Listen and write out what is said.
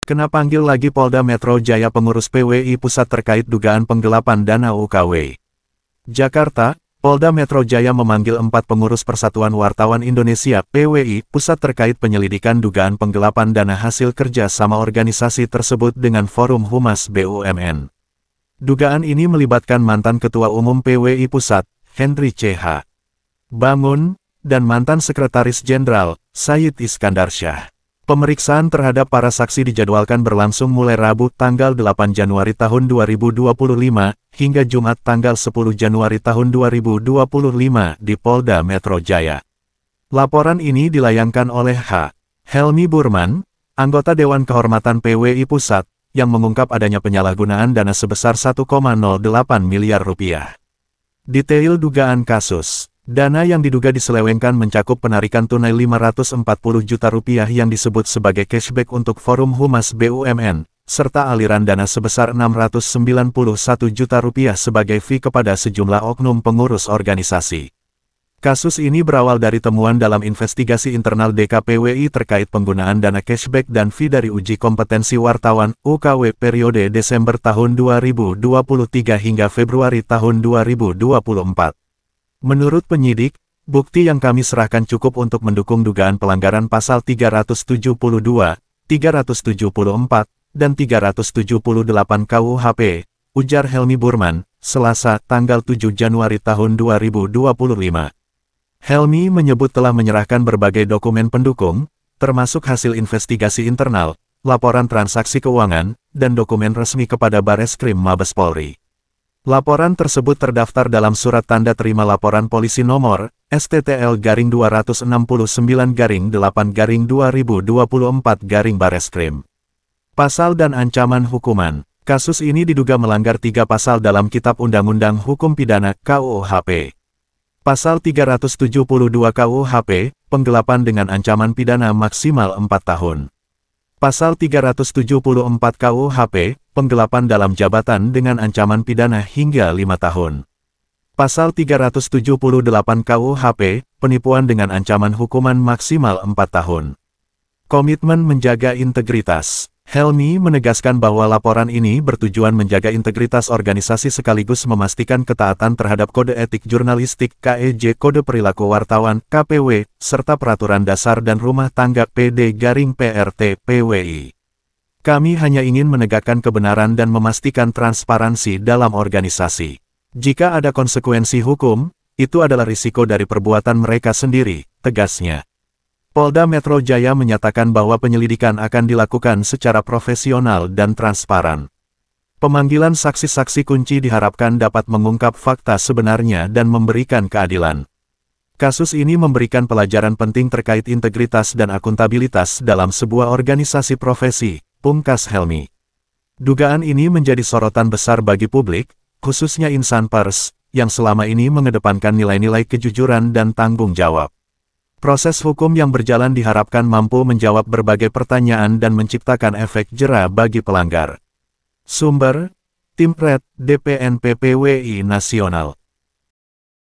Kena panggil lagi Polda Metro Jaya pengurus PWI Pusat terkait dugaan penggelapan dana UKW. Jakarta, Polda Metro Jaya memanggil 4 pengurus Persatuan Wartawan Indonesia (PWI) Pusat terkait penyelidikan dugaan penggelapan dana hasil kerja sama organisasi tersebut dengan Forum Humas BUMN. Dugaan ini melibatkan mantan Ketua Umum PWI Pusat, Henry C.H. Bangun, dan mantan Sekretaris Jenderal, Said Iskandar Syah. Pemeriksaan terhadap para saksi dijadwalkan berlangsung mulai Rabu tanggal 8 Januari tahun 2025 hingga Jumat tanggal 10 Januari tahun 2025 di Polda Metro Jaya. Laporan ini dilayangkan oleh H. Helmi Burman, anggota Dewan Kehormatan PWI Pusat, yang mengungkap adanya penyalahgunaan dana sebesar 1,08 miliar rupiah. Detail dugaan kasus. Dana yang diduga diselewengkan mencakup penarikan tunai 540 juta rupiah yang disebut sebagai cashback untuk Forum Humas BUMN, serta aliran dana sebesar 691 juta rupiah sebagai fee kepada sejumlah oknum pengurus organisasi. Kasus ini berawal dari temuan dalam investigasi internal DKPWI terkait penggunaan dana cashback dan fee dari uji kompetensi wartawan UKW periode Desember tahun 2023 hingga Februari tahun 2024. Menurut penyidik, bukti yang kami serahkan cukup untuk mendukung dugaan pelanggaran pasal 372, 374, dan 378 KUHP, ujar Helmi Burman, Selasa, tanggal 7 Januari tahun 2025. Helmi menyebut telah menyerahkan berbagai dokumen pendukung, termasuk hasil investigasi internal, laporan transaksi keuangan, dan dokumen resmi kepada Bareskrim Mabes Polri. Laporan tersebut terdaftar dalam Surat Tanda Terima Laporan Polisi Nomor STTL-269-8-2024 Bareskrim. Pasal dan ancaman hukuman. Kasus ini diduga melanggar 3 pasal dalam Kitab Undang-Undang Hukum Pidana (KUHP). Pasal 372 KUHP, penggelapan dengan ancaman pidana maksimal 4 tahun. Pasal 374 KUHP, penggelapan dalam jabatan dengan ancaman pidana hingga 5 tahun. Pasal 378 KUHP, penipuan dengan ancaman hukuman maksimal 4 tahun. Komitmen menjaga integritas. Helmi menegaskan bahwa laporan ini bertujuan menjaga integritas organisasi sekaligus memastikan ketaatan terhadap Kode Etik Jurnalistik (KEJ), Kode Perilaku Wartawan (KPW), serta Peraturan Dasar dan Rumah Tangga PD-PRT PWI. Kami hanya ingin menegakkan kebenaran dan memastikan transparansi dalam organisasi. Jika ada konsekuensi hukum, itu adalah risiko dari perbuatan mereka sendiri, tegasnya. Polda Metro Jaya menyatakan bahwa penyelidikan akan dilakukan secara profesional dan transparan. Pemanggilan saksi-saksi kunci diharapkan dapat mengungkap fakta sebenarnya dan memberikan keadilan. Kasus ini memberikan pelajaran penting terkait integritas dan akuntabilitas dalam sebuah organisasi profesi, pungkas Helmi. Dugaan ini menjadi sorotan besar bagi publik, khususnya insan pers, yang selama ini mengedepankan nilai-nilai kejujuran dan tanggung jawab. Proses hukum yang berjalan diharapkan mampu menjawab berbagai pertanyaan dan menciptakan efek jera bagi pelanggar. Sumber, Tim Red, DPNP PWI Nasional.